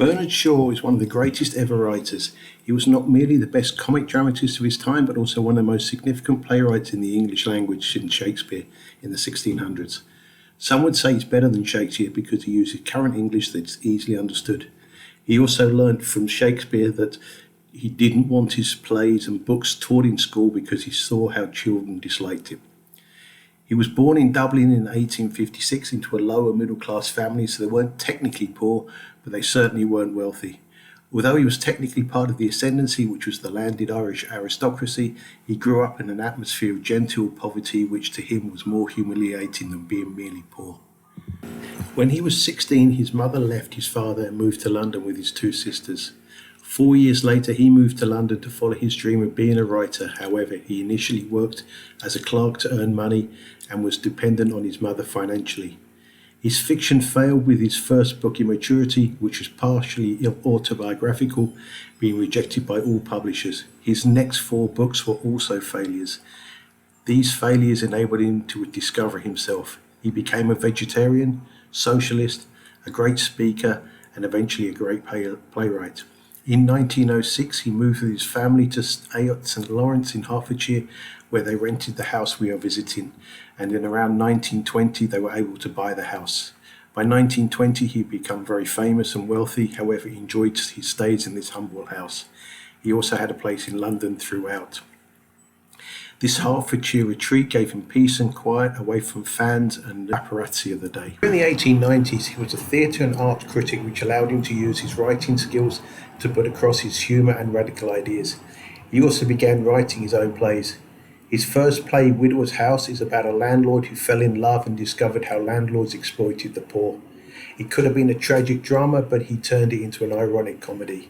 Bernard Shaw is one of the greatest ever writers. He was not merely the best comic dramatist of his time, but also one of the most significant playwrights in the English language since Shakespeare in the 1600s. Some would say he's better than Shakespeare because he uses current English that's easily understood. He also learnt from Shakespeare that he didn't want his plays and books taught in school because he saw how children disliked it. He was born in Dublin in 1856 into a lower middle class family, so they weren't technically poor, but they certainly weren't wealthy. Although he was technically part of the ascendancy, which was the landed Irish aristocracy, he grew up in an atmosphere of genteel poverty, which to him was more humiliating than being merely poor. When he was 16, his mother left his father and moved to London with his two sisters. 4 years later, he moved to London to follow his dream of being a writer. However, he initially worked as a clerk to earn money and was dependent on his mother financially. His fiction failed with his first book, Immaturity, which was partially autobiographical, being rejected by all publishers. His next 4 books were also failures. These failures enabled him to discover himself. He became a vegetarian, socialist, a great speaker, and eventually a great playwright. In 1906, he moved with his family to St Lawrence in Hertfordshire, where they rented the house we are visiting, and in around 1920 they were able to buy the house. By 1920 he had become very famous and wealthy, however he enjoyed his stays in this humble house. He also had a place in London throughout. This Hertfordshire retreat gave him peace and quiet away from fans and the paparazzi of the day. During the 1890s, he was a theatre and art critic, which allowed him to use his writing skills to put across his humour and radical ideas. He also began writing his own plays. His first play, Widower's House, is about a landlord who fell in love and discovered how landlords exploited the poor. It could have been a tragic drama, but he turned it into an ironic comedy.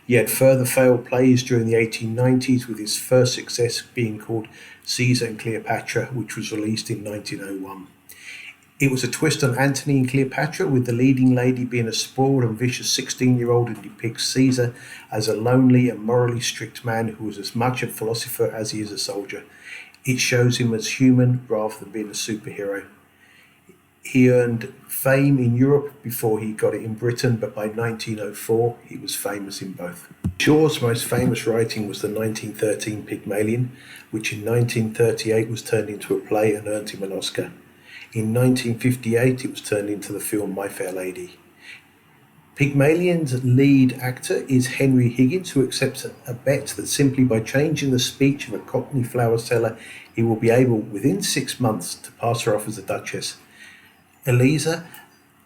He had further failed plays during the 1890s, with his first success being called Caesar and Cleopatra, which was released in 1901. It was a twist on Antony and Cleopatra, with the leading lady being a spoiled and vicious 16-year-old who depicts Caesar as a lonely and morally strict man who was as much a philosopher as he is a soldier. It shows him as human rather than being a superhero. He earned fame in Europe before he got it in Britain, but by 1904 he was famous in both. Shaw's most famous writing was the 1913 Pygmalion, which in 1938 was turned into a play and earned him an Oscar. In 1958 it was turned into the film My Fair Lady. Pygmalion's lead actor is Henry Higgins, who accepts a bet that simply by changing the speech of a Cockney flower seller, he will be able, within 6 months, to pass her off as a duchess. Eliza,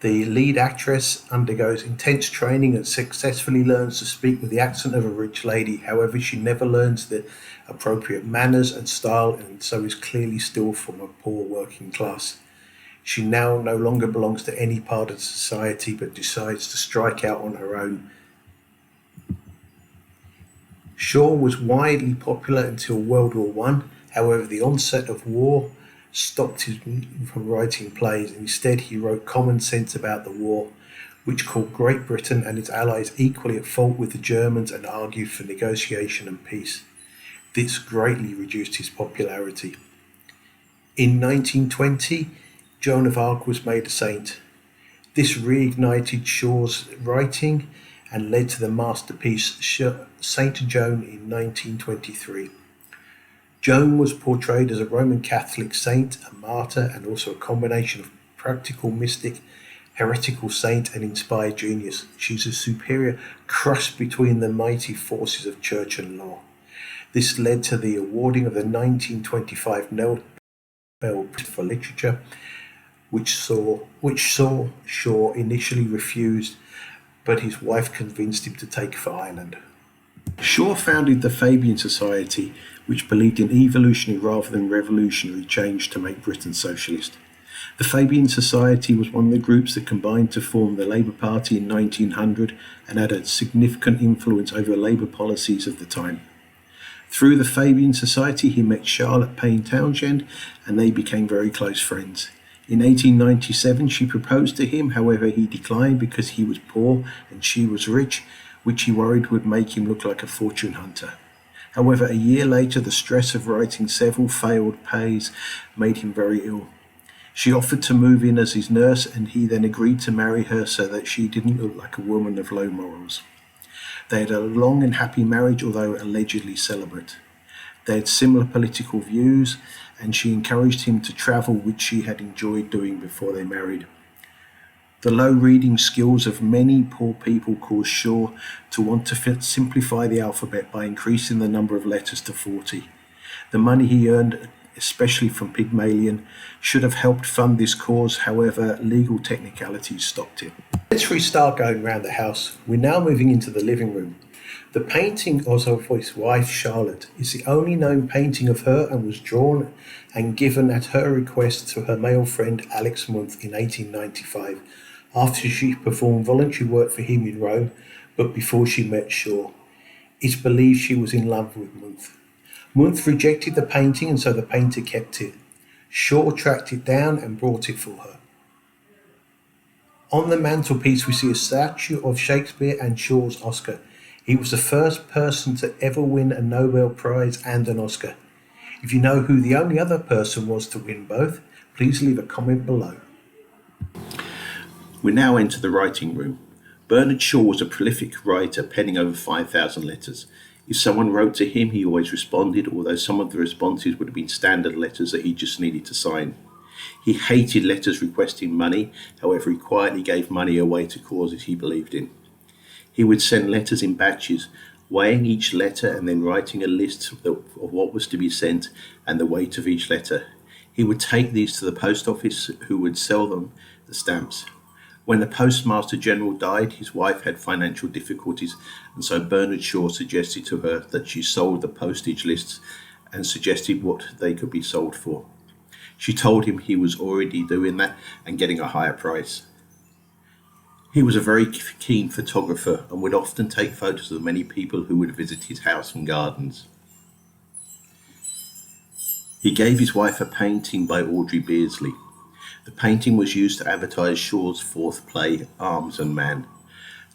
the lead actress, undergoes intense training and successfully learns to speak with the accent of a rich lady. However, she never learns the appropriate manners and style, and so is clearly still from a poor working class. She now no longer belongs to any part of society, but decides to strike out on her own. Shaw was widely popular until World War One. However, the onset of war stopped him from writing plays. Instead, he wrote common sense about the war, which called Great Britain and its allies equally at fault with the Germans and argued for negotiation and peace. This greatly reduced his popularity. In 1920, Joan of Arc was made a saint. This reignited Shaw's writing and led to the masterpiece Saint Joan in 1923. Joan was portrayed as a Roman Catholic saint, a martyr, and also a combination of practical mystic, heretical saint, and inspired genius. She's a superior crushed between the mighty forces of church and law. This led to the awarding of the 1925 Nobel for Literature, which saw Shaw initially refused, but his wife convinced him to take for Ireland. Shaw founded the Fabian Society, which believed in evolutionary rather than revolutionary change to make Britain socialist. The Fabian Society was one of the groups that combined to form the Labour Party in 1900 and had a significant influence over Labour policies of the time. Through the Fabian Society, he met Charlotte Payne Townshend, and they became very close friends. In 1897, she proposed to him, however, he declined because he was poor and she was rich, which he worried would make him look like a fortune hunter. However, a year later, the stress of writing several failed plays made him very ill. She offered to move in as his nurse, and he then agreed to marry her so that she didn't look like a woman of low morals. They had a long and happy marriage, although allegedly celibate. They had similar political views, and she encouraged him to travel, which she had enjoyed doing before they married. The low reading skills of many poor people caused Shaw to want to simplify the alphabet by increasing the number of letters to 40. The money he earned, especially from Pygmalion, should have helped fund this cause. However, legal technicalities stopped it. Let's restart going round the house. We're now moving into the living room. The painting of his wife Charlotte is the only known painting of her, and was drawn and given at her request to her male friend Alex Munthe in 1895, after she performed voluntary work for him in Rome, but before she met Shaw. It's believed she was in love with Munthe. Munthe rejected the painting, and so the painter kept it. Shaw tracked it down and brought it for her. On the mantelpiece we see a statue of Shakespeare and Shaw's Oscar. He was the first person to ever win a Nobel Prize and an Oscar. If you know who the only other person was to win both, please leave a comment below. We now enter the writing room. Bernard Shaw was a prolific writer, penning over 5,000 letters. If someone wrote to him, he always responded, although some of the responses would have been standard letters that he just needed to sign. He hated letters requesting money. However, he quietly gave money away to causes he believed in. He would send letters in batches, weighing each letter and then writing a list of what was to be sent and the weight of each letter. He would take these to the post office, who would sell them the stamps. When the Postmaster General died, his wife had financial difficulties, and so Bernard Shaw suggested to her that she sold the postage lists and suggested what they could be sold for. She told him he was already doing that and getting a higher price. He was a very keen photographer and would often take photos of many people who would visit his house and gardens. He gave his wife a painting by Audrey Beardsley. The painting was used to advertise Shaw's fourth play, Arms and Man.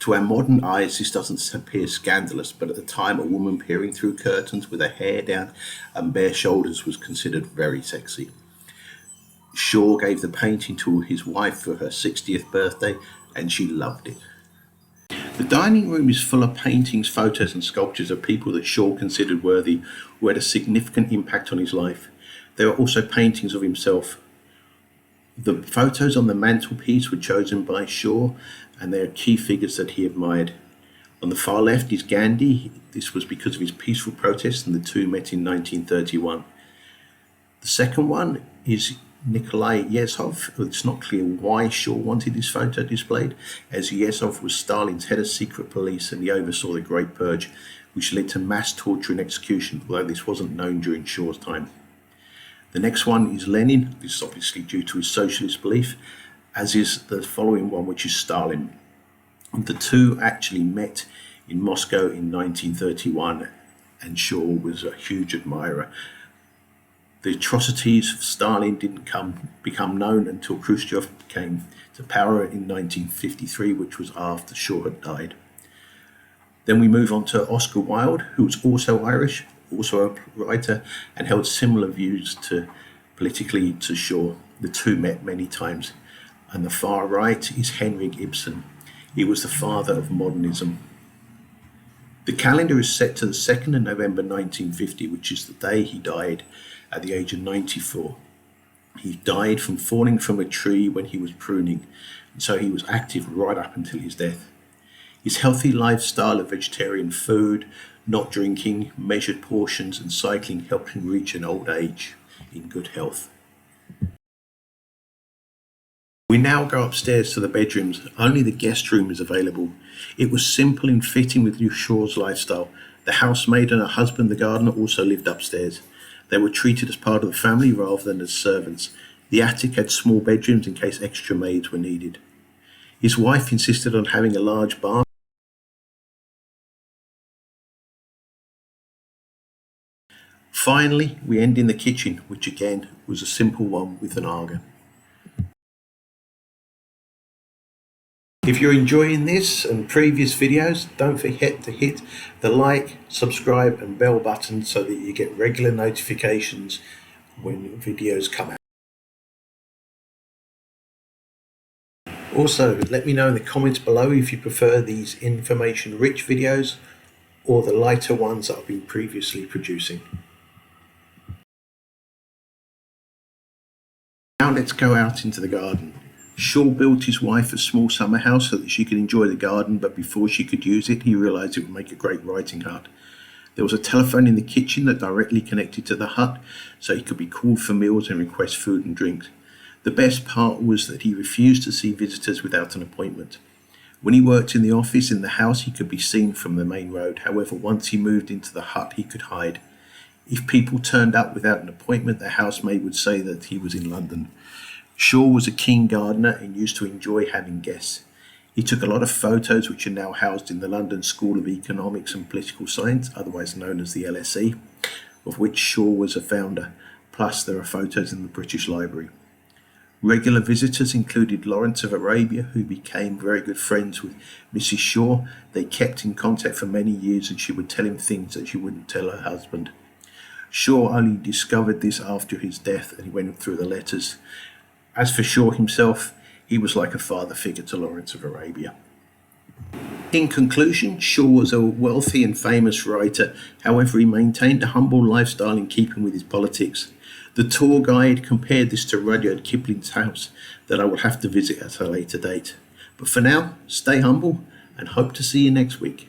To our modern eyes, this doesn't appear scandalous, but at the time, a woman peering through curtains with her hair down and bare shoulders was considered very sexy. Shaw gave the painting to his wife for her 60th birthday, and she loved it. The dining room is full of paintings, photos, and sculptures of people that Shaw considered worthy, who had a significant impact on his life. There are also paintings of himself. The photos on the mantelpiece were chosen by Shaw, and they are key figures that he admired. On the far left is Gandhi. This was because of his peaceful protest, and the two met in 1931. The second one is Nikolai Yezhov. It's not clear why Shaw wanted this photo displayed, as Yezhov was Stalin's head of secret police, and he oversaw the Great Purge, which led to mass torture and execution, although this wasn't known during Shaw's time. The next one is Lenin. This is obviously due to his socialist belief, as is the following one, which is Stalin. And the two actually met in Moscow in 1931, and Shaw was a huge admirer. The atrocities of Stalin didn't become known until Khrushchev came to power in 1953, which was after Shaw had died. Then we move on to Oscar Wilde, who was also Irish, also a writer, and held similar views politically to Shaw. The two met many times. And the far right is Henrik Ibsen. He was the father of modernism. The calendar is set to the 2nd of November 1950, which is the day he died at the age of 94. He died from falling from a tree when he was pruning, and so he was active right up until his death. His healthy lifestyle of vegetarian food, not drinking, measured portions, and cycling helped him reach an old age in good health. We now go upstairs to the bedrooms. Only the guest room is available. It was simple in fitting with Shaw's lifestyle. The housemaid and her husband, the gardener, also lived upstairs. They were treated as part of the family rather than as servants. The attic had small bedrooms in case extra maids were needed. His wife insisted on having a large bath. Finally, we end in the kitchen, which again was a simple one with an arga. If you're enjoying this and previous videos, don't forget to hit the like, subscribe and bell button so that you get regular notifications when videos come out. Also, let me know in the comments below if you prefer these information-rich videos or the lighter ones that I've been previously producing. Now let's go out into the garden. Shaw built his wife a small summer house so that she could enjoy the garden, but before she could use it, he realised it would make a great writing hut. There was a telephone in the kitchen that directly connected to the hut, so he could be called for meals and request food and drinks. The best part was that he refused to see visitors without an appointment. When he worked in the office in the house, he could be seen from the main road. However, once he moved into the hut, he could hide. If people turned up without an appointment, the housemaid would say that he was in London. Shaw was a keen gardener and used to enjoy having guests. He took a lot of photos which are now housed in the London School of Economics and Political Science, otherwise known as the LSE, of which Shaw was a founder, plus there are photos in the British Library. Regular visitors included Lawrence of Arabia, who became very good friends with Mrs. Shaw. They kept in contact for many years and she would tell him things that she wouldn't tell her husband. Shaw only discovered this after his death and he went through the letters. As for Shaw himself, he was like a father figure to Lawrence of Arabia. In conclusion, Shaw was a wealthy and famous writer. However, he maintained a humble lifestyle in keeping with his politics. The tour guide compared this to Rudyard Kipling's house that I will have to visit at a later date. But for now, stay humble and hope to see you next week.